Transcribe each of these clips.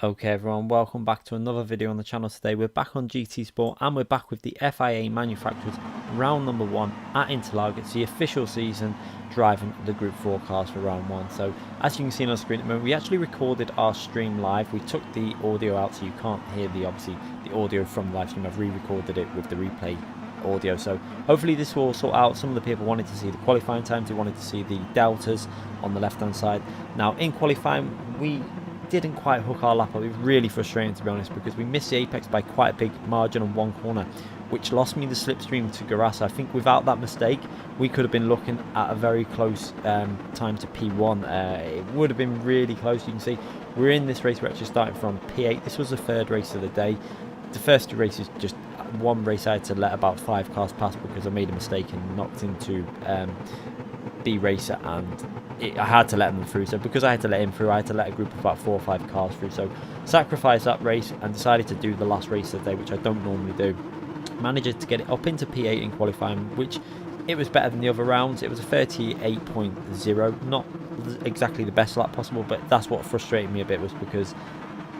Okay everyone, welcome back to another video on the channel. Today we're back on GT Sport and we're back with the FIA Manufacturers round number 1 at Interlagos. It's the official season driving the Group 4 cars for round 1. So as you can see on the screen at the moment, we actually recorded our stream live. We took the audio out so you can't hear the audio from the live stream. I've re-recorded it with the replay audio, so hopefully this will sort out. Some of the people wanted to see the qualifying times, they wanted to see the deltas on the left hand side. Now in qualifying we didn't quite hook our lap up. It was really frustrating, to be honest, because we missed the apex by quite a big margin on one corner, which lost me the slipstream to Garassa. I think without that mistake we could have been looking at a very close time to P1. It would have been really close. You can see we're in this race, we're actually starting from P8. This was the third race of the day. The first two races, just one race I had to let about 5 cars pass because I made a mistake and knocked into B racer, and I had to let them through. So because I had to let him through, I had to let a group of about 4 or 5 cars through. So sacrificed that race and decided to do the last race of the day, which I don't normally do. Managed to get it up into P8 in qualifying, which it was better than the other rounds. It was a 38.0, not exactly the best lap possible, but that's what frustrated me a bit, was because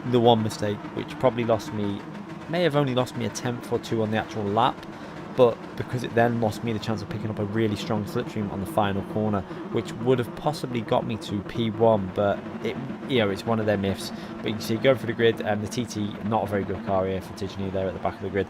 the one mistake, which probably may have only lost me a tenth or two on the actual lap, but because it then lost me the chance of picking up a really strong slipstream on the final corner, which would have possibly got me to P1, but it's one of their myths. But you can see going through the grid, the TT, not a very good car here for Tigany there at the back of the grid.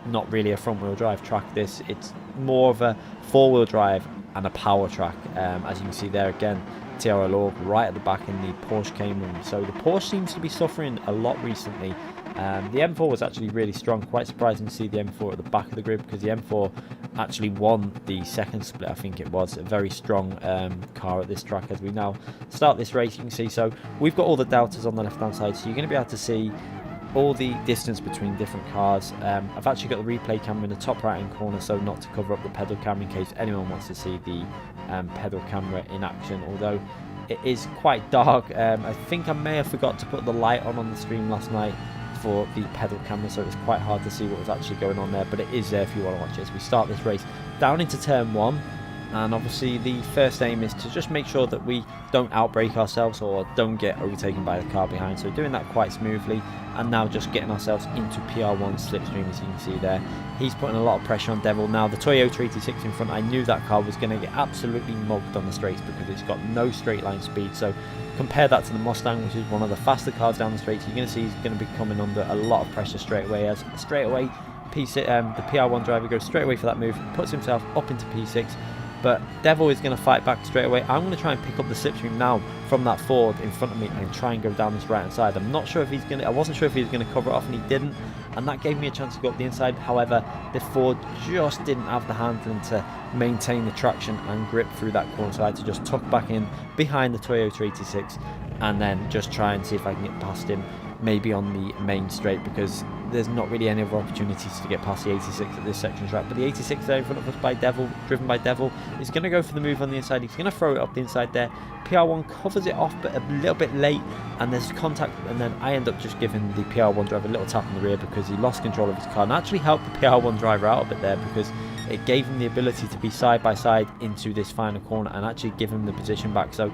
Not really a front wheel drive track this, it's more of a 4-wheel drive and a power track. As you can see there again, TRL Org right at the back in the Porsche Cayman. So the Porsche seems to be suffering a lot recently. The M4 was actually really strong. Quite surprising to see the M4 at the back of the grid, because the M4 actually won the second split. I think it was a very strong car at this track. As we now start this race, you can see, so we've got all the deltas on the left hand side, so you're going to be able to see all the distance between different cars. I've actually got the replay camera in the top right hand corner, so not to cover up the pedal camera in case anyone wants to see the pedal camera in action, although it is quite dark. I think I may have forgot to put the light on the stream last night for the pedal camera, so it's quite hard to see what was actually going on there, but it is there if you want to watch it. As we start this race down into turn 1, and obviously the first aim is to just make sure that we don't outbrake ourselves or don't get overtaken by the car behind, so doing that quite smoothly. And now just getting ourselves into PR1 slipstream, as you can see there. He's putting a lot of pressure on Devil. Now the Toyota 86 in front, I knew that car was going to get absolutely mugged on the straights because it's got no straight line speed. So compare that to the Mustang, which is one of the faster cars down the straights. You're going to see he's going to be coming under a lot of pressure straight away, as straight away the PR1 driver goes straight away for that move, puts himself up into P6. But Devil is going to fight back straight away. I'm going to try and pick up the slipstream now from that Ford in front of me and try and go down this right hand side. I'm not sure if he's going to, I wasn't sure if he was going to cover it off, and he didn't, and that gave me a chance to go up the inside. However, the Ford just didn't have the handling to maintain the traction and grip through that corner, so I had to just tuck back in behind the Toyota 86 and then just try and see if I can get past him, maybe on the main straight, because there's not really any other opportunities to get past the 86 at this section track. But the 86 there in front of us by Devil, driven by Devil, is going to go for the move on the inside. He's going to throw it up the inside there. PR1 covers it off, but a little bit late, and there's contact, and then I end up just giving the PR1 driver a little tap in the rear because he lost control of his car, and actually helped the PR1 driver out a bit there, because it gave him the ability to be side by side into this final corner and actually give him the position back. So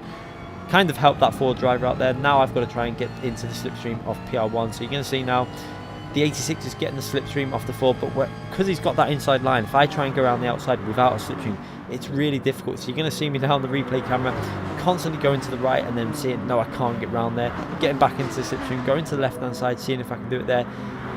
kind of helped that Ford driver out there. Now I've got to try and get into the slipstream of PR1. So you're going to see now the 86 is getting the slipstream off the Ford, but because he's got that inside line, if I try and go around the outside without a slipstream, it's really difficult. So you're going to see me now on the replay camera constantly going to the right and then seeing, no, I can't get round there, getting back into the slipstream, going to the left hand side, seeing if I can do it there.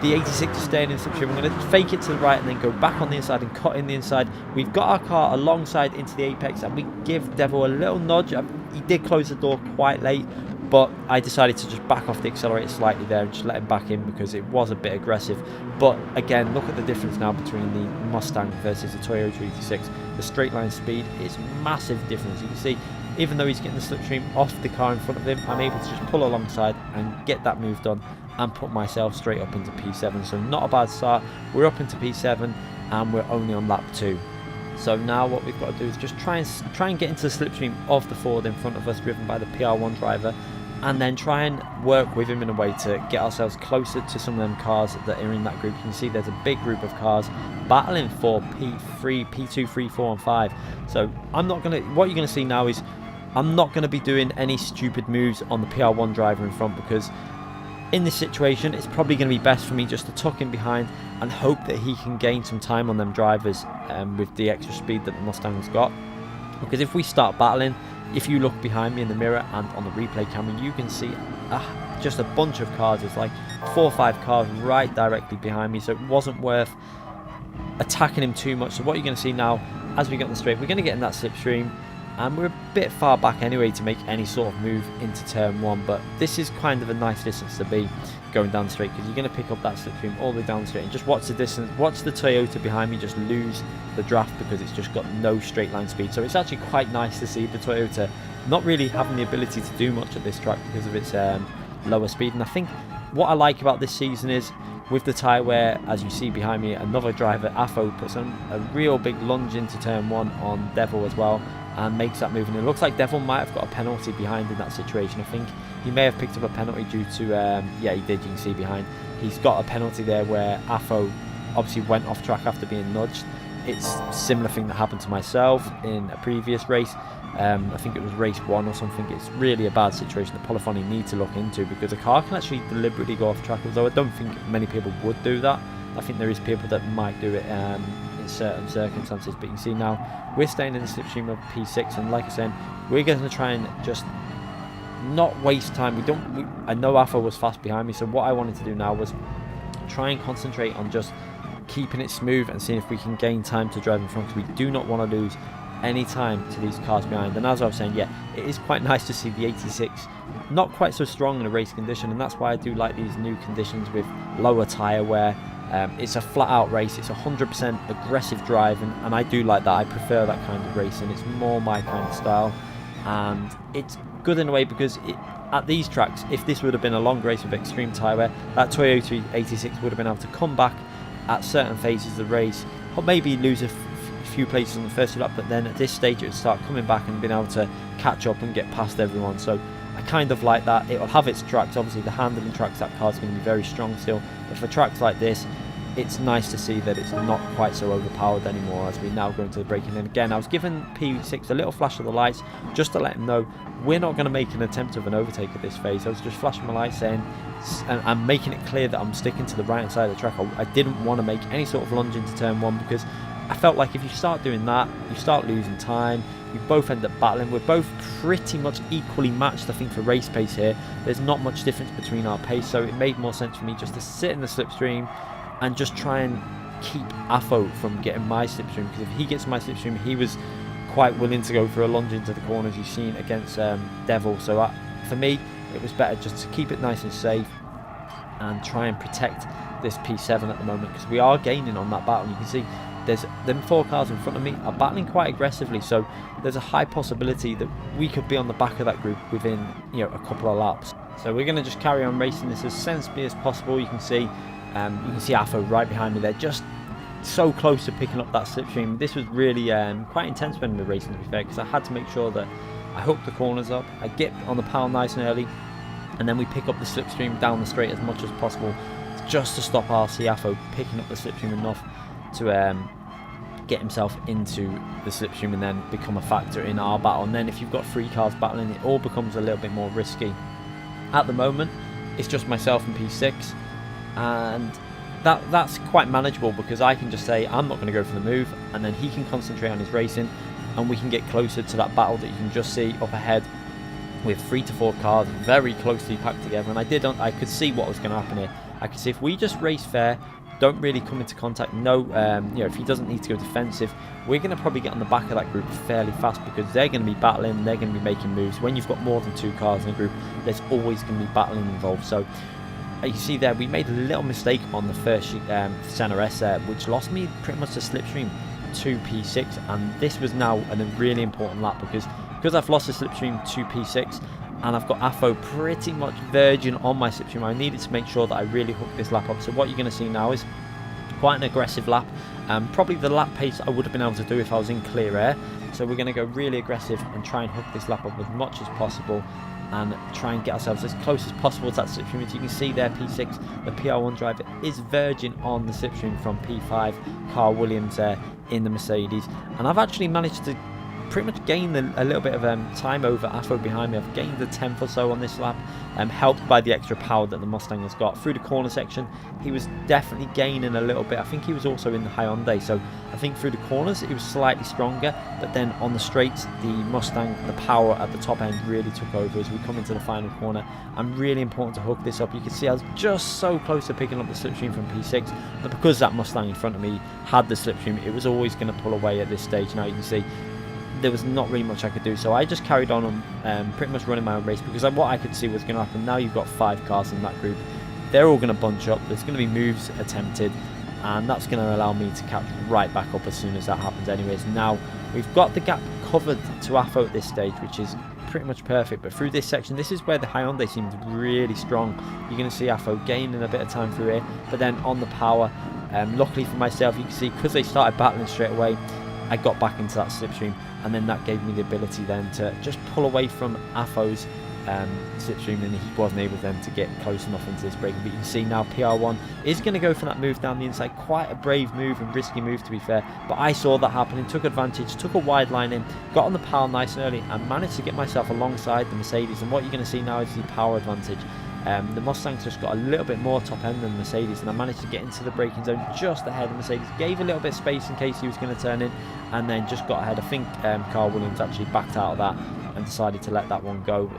The 86 is staying in the slipstream. I'm going to fake it to the right and then go back on the inside and cut in the inside. We've got our car alongside into the apex, and we give Devil a little nudge. He did close the door quite late, but I decided to just back off the accelerator slightly there and just let him back in because it was a bit aggressive. But again, look at the difference now between the Mustang versus the Toyota 86. The straight line speed is massive difference. You can see, even though he's getting the slipstream off the car in front of him, I'm able to just pull alongside and get that move done and put myself straight up into P7. So not a bad start. We're up into P7 and we're only on lap 2. So now what we've got to do is just try and get into the slipstream of the Ford in front of us, driven by the PR1 driver, and then try and work with him in a way to get ourselves closer to some of them cars that are in that group. You can see there's a big group of cars battling for P3, P2, 3, 4 and 5. So what you're going to see now is I'm not going to be doing any stupid moves on the PR1 driver in front, because in this situation, it's probably going to be best for me just to tuck in behind and hope that he can gain some time on them drivers with the extra speed that the Mustang's got. Because if we start battling, if you look behind me in the mirror and on the replay camera, you can see just a bunch of cars. There's like 4 or 5 cars right directly behind me, so it wasn't worth attacking him too much. So what you're going to see now, as we get on the straight, we're going to get in that slipstream, and we're a bit far back anyway to make any sort of move into turn 1, but this is kind of a nice distance to be going down the straight, because you're going to pick up that slipstream all the way down the straight, and just watch the distance, watch the Toyota behind me just lose the draft because it's just got no straight line speed. So it's actually quite nice to see the Toyota not really having the ability to do much at this track because of its lower speed. And I think what I like about this season is, with the tyre wear, as you see behind me, another driver, Afo, puts on a real big lunge into turn 1 on Devil as well, and makes that move. And it looks like Devil might have got a penalty behind in that situation. I think he may have picked up a penalty due to, yeah, he did, you can see behind. He's got a penalty there where Afo obviously went off track after being nudged. It's a similar thing that happened to myself in a previous race. I think it was race 1 or something. It's really a bad situation that Polyphony need to look into, because a car can actually deliberately go off track, although I don't think many people would do that. I think there is people that might do it in certain circumstances, but you can see now we're staying in the slipstream of P6, and like I said, we're going to try and just not waste time. I know Afo was fast behind me, so what I wanted to do now was try and concentrate on just keeping it smooth and seeing if we can gain time to drive in front, because we do not want to lose any time to these cars behind. And as I was saying, yeah, it is quite nice to see the 86 not quite so strong in a race condition, and that's why I do like these new conditions with lower tyre wear. It's a flat out race, it's 100% aggressive driving, and I do like that. I prefer that kind of racing. It's more my kind of style, and it's good in a way because at these tracks, if this would have been a long race with extreme tyre wear, that Toyota 86 would have been able to come back at certain phases of the race, or maybe lose a few places on the first lap, but then at this stage it would start coming back and being able to catch up and get past everyone. So I kind of like that. It will have its tracks, obviously the handling tracks, that car's going to be very strong still, but for tracks like this, it's nice to see that it's not quite so overpowered anymore as we now go into the braking. And again, I was giving P6 a little flash of the lights just to let him know we're not going to make an attempt of an overtake at this phase. I was just flashing my lights saying, and I'm making it clear that I'm sticking to the right hand side of the track. I didn't want to make any sort of lunge into turn 1, because I felt like if you start doing that, you start losing time. We both end up battling. We're both pretty much equally matched, I think, for race pace here. There's not much difference between our pace, so it made more sense for me just to sit in the slipstream and just try and keep Afo from getting my slipstream, because if he gets my slipstream, he was quite willing to go for a lunge into the corners you've seen against Devil. So for me, it was better just to keep it nice and safe and try and protect this P7 at the moment, because we are gaining on that battle. You can see there's them 4 cars in front of me are battling quite aggressively, so there's a high possibility that we could be on the back of that group within, you know, a couple of laps. So we're going to just carry on racing this as sensibly as possible. You can see Afo right behind me there, just so close to picking up that slipstream. This was really quite intense when we were racing, to be fair, because I had to make sure that I hooked the corners up, I get on the pound nice and early, and then we pick up the slipstream down the straight as much as possible, just to stop RC Afo picking up the slipstream enough to get himself into the slipstream and then become a factor in our battle. And then if you've got 3 cars battling, it all becomes a little bit more risky. At the moment, it's just myself and P6, and that's quite manageable, because I can just say I'm not going to go for the move, and then he can concentrate on his racing, and we can get closer to that battle that you can just see up ahead with 3 to 4 cars very closely packed together. And I could see what was going to happen here. I could see if we just race fair, don't really come into contact, you know, if he doesn't need to go defensive, we're going to probably get on the back of that group fairly fast, because they're going to be battling, they're going to be making moves. When you've got more than 2 cars in a group, there's always going to be battling involved. So you see there, we made a little mistake on the first Senna S there, which lost me pretty much the slipstream to P6, and this was now a really important lap, because I've lost the slipstream to P6 and I've got Afo pretty much verging on my slipstream. I needed to make sure that I really hooked this lap up. So what you're going to see now is quite an aggressive lap, probably the lap pace I would have been able to do if I was in clear air. So we're going to go really aggressive and try and hook this lap up as much as possible, and try and get ourselves as close as possible to that slipstream. As you can see there, P6, the PR1 driver, is verging on the slipstream from P5, Carl Williams there in the Mercedes. And I've actually managed to pretty much gained a little bit of time over AFO behind me. I've gained a 10th or so on this lap, helped by the extra power that the Mustang has got. Through the corner section, he was definitely gaining a little bit. I think he was also in the Hyundai, so I think through the corners he was slightly stronger, but then on the straights, the Mustang, the power at the top end really took over as we come into the final corner. And really important to hook this up. You can see I was just so close to picking up the slipstream from P6, but because that Mustang in front of me had the slipstream, it was always going to pull away at this stage. Now you can see there was not really much I could do, so I just carried on pretty much running my own race, because what I could see was going to happen. Now you've got 5 cars in that group, they're all going to bunch up, there's going to be moves attempted, and that's going to allow me to catch right back up as soon as that happens anyways. Now we've got the gap covered to AFO at this stage, which is pretty much perfect, but through this section, this is where the Hyundai seems really strong. You're going to see AFO gaining a bit of time through here, but then on the power, luckily for myself, you can see because they started battling straight away, I got back into that slipstream, and then that gave me the ability then to just pull away from AFO's slipstream, and he wasn't able then to get close enough into this braking. But you can see now PR1 is going to go for that move down the inside. Quite a brave move and risky move, to be fair, but I saw that happening, took advantage, took a wide line in, got on the power nice and early, and managed to get myself alongside the Mercedes. And what you're going to see now is the power advantage. The Mustang's just got a little bit more top end than the Mercedes, and I managed to get into the braking zone just ahead of Mercedes, gave a little bit of space in case he was going to turn in, and then just got ahead. I think Carl Williams actually backed out of that and decided to let that one go.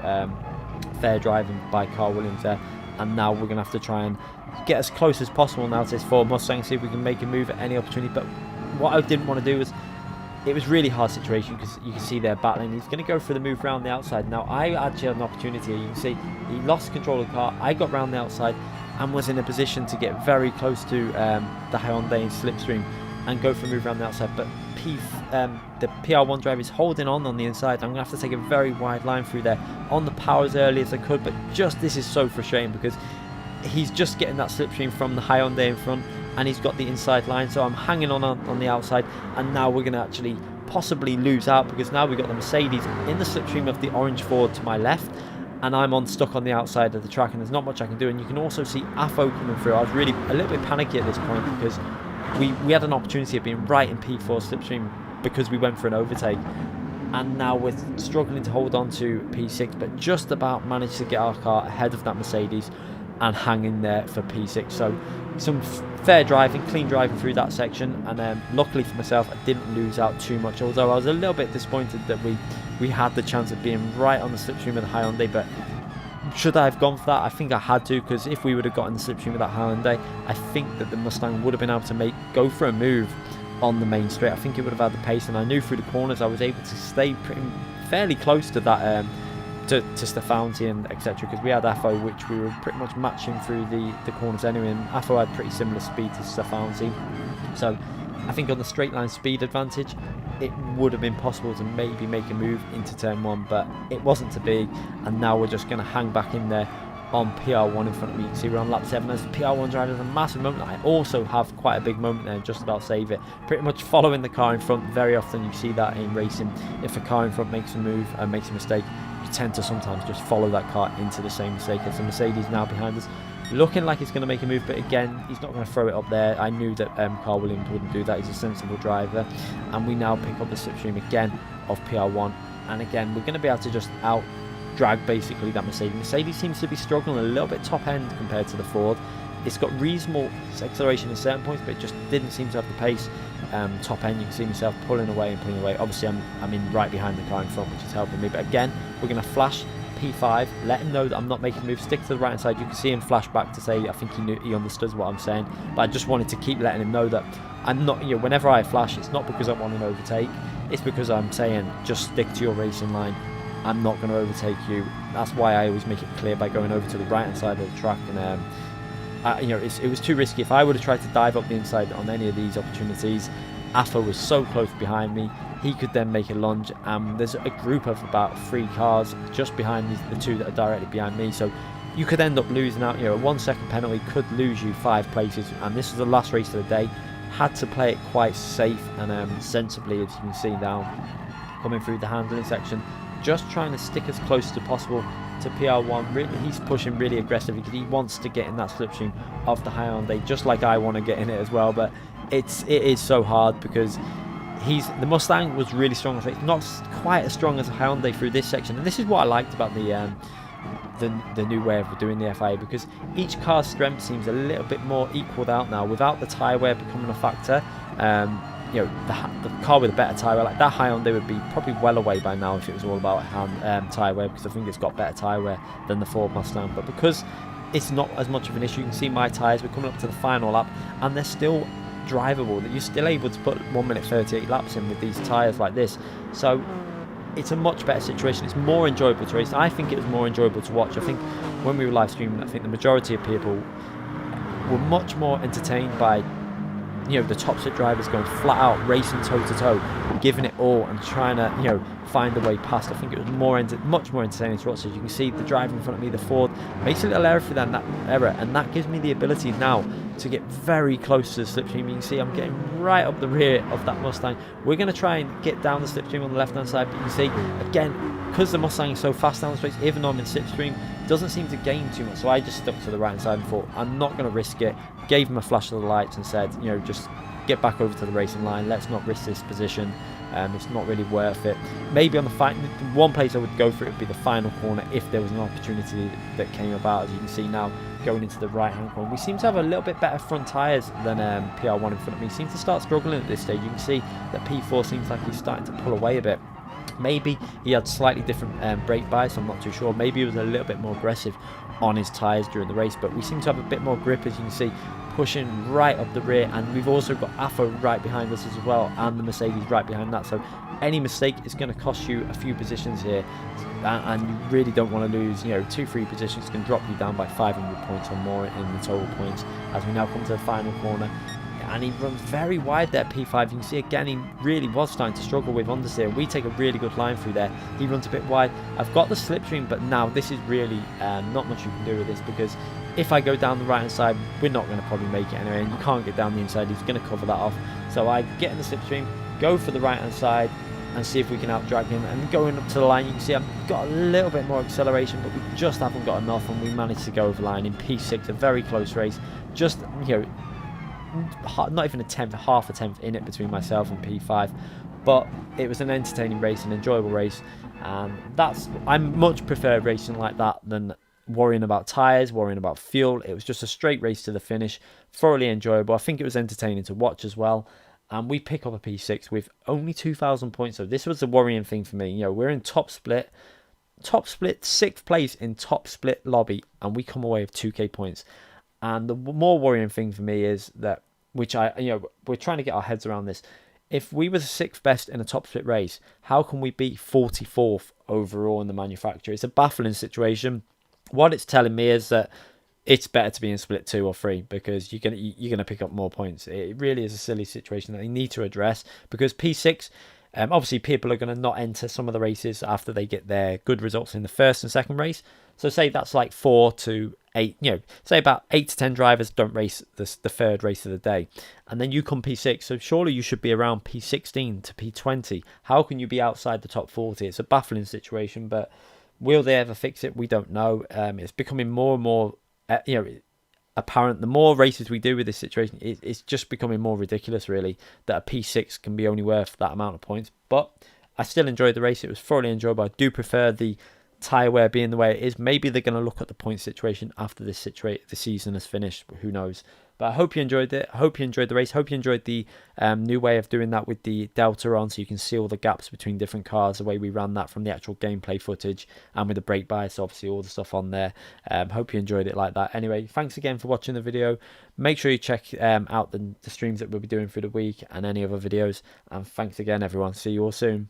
Fair driving by Carl Williams there, and now we're going to have to try and get as close as possible now to this Ford Mustang, see if we can make a move at any opportunity. But what I didn't want to do was, it was really hard situation, because you can see they're battling. He's going to go for the move round the outside. Now I actually had an opportunity here. You can see he lost control of the car. I got round the outside and was in a position to get very close to the Hyundai slipstream and go for a move around the outside, but the PR1 driver is holding on the inside. I'm going to have to take a very wide line through there on the power as early as I could, but just this is so frustrating because he's just getting that slipstream from the Hyundai in front, and he's got the inside line, so I'm hanging on the outside, and now we're going to actually possibly lose out, because now we've got the Mercedes in the slipstream of the orange Ford to my left, and I'm stuck on the outside of the track, and there's not much I can do. And you can also see AFO coming through. I was really a little bit panicky at this point, because we had an opportunity of being right in P4 slipstream because we went for an overtake, and now we're struggling to hold on to P6, but just about managed to get our car ahead of that Mercedes and hang in there for P6. So some fair driving, clean driving through that section, and luckily for myself, I didn't lose out too much, although I was a little bit disappointed that we had the chance of being right on the slipstream of the Hyundai. But should I have gone for that? I think I had to, because if we would have gotten the slipstream of that Hyundai, I think that the Mustang would have been able to go for a move on the main straight. I think it would have had the pace, and I knew through the corners I was able to stay fairly close to that to Stefanti and etc., because we had AFO, which we were pretty much matching through the corners anyway, and AFO had pretty similar speed to Stefanti. So I think on the straight line speed advantage, it would have been possible to maybe make a move into turn 1, but it wasn't to be, and now we're just going to hang back in there on PR1 in front of me. You can see we're on lap 7 as PR1 driver has a massive moment. I also have quite a big moment there, just about save it, pretty much following the car in front. Very often you see that in racing, if a car in front makes a move and makes a mistake, you tend to sometimes just follow that car into the same mistake. As the Mercedes now behind us, looking like he's going to make a move, but again, he's not going to throw it up there. I knew that Carl Williams wouldn't do that. He's a sensible driver, and we now pick up the slipstream again of PR1, and again we're going to be able to just out drag basically that Mercedes. Mercedes seems to be struggling a little bit top end compared to the Ford. It's got reasonable acceleration at certain points, but it just didn't seem to have the pace. Top end, you can see myself pulling away and pulling away. Obviously I'm in right behind the car in front, which is helping me, but again we're going to flash P5, let him know that I'm not making a move, stick to the right hand side. You can see him flash back to say I think he understood what I'm saying, but I just wanted to keep letting him know that I'm not, whenever I flash, it's not because I want an overtake, it's because I'm saying just stick to your racing line. I'm not going to overtake you. That's why I always make it clear by going over to the right hand side of the track, and it was too risky. If I would have tried to dive up the inside on any of these opportunities, AFO was so close behind me, he could then make a lunge. There's a group of about 3 cars just behind the 2 that are directly behind me, so you could end up losing out. A 1 second penalty could lose you 5 places, and this is the last race of the day. Had to play it quite safe and sensibly, as you can see now, coming through the handling section, just trying to stick as close as possible to PR1. Really, he's pushing really aggressively because he wants to get in that slipstream of the Hyundai, just like I want to get in it as well. But it is so hard because the Mustang was really strong. It's not quite as strong as a Hyundai through this section, and this is what I liked about the new way of doing the FIA, because each car's strength seems a little bit more equaled out now without the tyre wear becoming a factor. You know, the car with a better tyre wear, like that Hyundai, would be probably well away by now if it was all about tyre wear, because I think it's got better tyre wear than the Ford Mustang. But because it's not as much of an issue, you can see my tyres, we're coming up to the final lap and they're still drivable, that you're still able to put 1 minute 38 laps in with these tyres like this. So it's a much better situation. It's more enjoyable to race. I think it was more enjoyable to watch. I think when we were live streaming, I think the majority of people were much more entertained by, you know, the top set drivers going flat out, racing toe to toe, giving it all and trying to, you know, find a way past. I think it was much more entertaining to watch. As you can see, the driver in front of me, the Ford, makes a little error for that error, and that gives me the ability now to get very close to the slipstream. You can see I'm getting right up the rear of that Mustang. We're going to try and get down the slipstream on the left hand side, but you can see again, because the Mustang is so fast down the straights, even though I'm in slipstream, doesn't seem to gain too much. So I just stuck to the right hand side and thought, I'm not going to risk it. Gave him a flash of the lights and said, you know, just get back over to the racing line. Let's not risk this position. It's not really worth it. Maybe on the one place I would go for it would be the final corner if there was an opportunity that came about. As you can see now, going into the right hand corner, we seem to have a little bit better front tyres than PR1 in front of me. Seems to start struggling at this stage. You can see that P4 seems like he's starting to pull away a bit. Maybe he had slightly different brake bias, I'm not too sure. Maybe he was a little bit more aggressive on his tyres during the race, but we seem to have a bit more grip, as you can see, pushing right up the rear. And we've also got AFA right behind us as well, and the Mercedes right behind that. So any mistake is going to cost you a few positions here, and you really don't want to lose, you know, 2-3 positions can drop you down by 500 points or more in the total points. As we now come to the final corner, and he runs very wide there, P5. You can see again, he really was starting to struggle with understeer. We take a really good line through there. He runs a bit wide. I've got the slipstream, but now this is really not much you can do with this, because if I go down the right hand side, we're not going to probably make it anyway, and you can't get down the inside. He's going to cover that off. So I get in the slipstream, go for the right hand side, and see if we can out-drag him. And going up to the line, you can see I've got a little bit more acceleration, but we just haven't got enough, and we managed to go over the line in P6. A very close race. Just, you know, not even a tenth, half a tenth in it between myself and P5, but it was an entertaining race, an enjoyable race, and I much prefer racing like that than worrying about tyres, worrying about fuel. It was just a straight race to the finish, thoroughly enjoyable. I think it was entertaining to watch as well, and we pick up a P6 with only 2,000 points. So this was the worrying thing for me. You know, we're in top split, 6th place in top split lobby, and we come away with 2k points. And the more worrying thing for me is that, which we're trying to get our heads around this. If we were the 6th best in a top split race, how can we be 44th overall in the manufacturer? It's a baffling situation. What it's telling me is that it's better to be in split 2 or 3, because you're gonna pick up more points. It really is a silly situation that they need to address, because P6, obviously people are going to not enter some of the races after they get their good results in the first and second race. So say that's like 4 to 8, you know, say about 8 to 10 drivers don't race the third race of the day, and then you come P6. So surely you should be around P16 to P20. How can you be outside the top 40? It's a baffling situation, but will they ever fix it? We don't know. It's becoming more and more, you know, apparent. The more races we do with this situation, it's just becoming more ridiculous, really, that a P6 can be only worth that amount of points. But I still enjoyed the race. It was thoroughly enjoyable. I do prefer the tyre wear being the way it is. Maybe they're going to look at the point situation after the season has finished. Who knows? But I hope you enjoyed it. I hope you enjoyed the race. Hope you enjoyed the new way of doing that with the Delta on, so you can see all the gaps between different cars, the way we ran that from the actual gameplay footage, and with the brake bias, obviously all the stuff on there. Hope you enjoyed it like that. Anyway, thanks again for watching the video. Make sure you check out the streams that we'll be doing through the week and any other videos. And thanks again, everyone. See you all soon.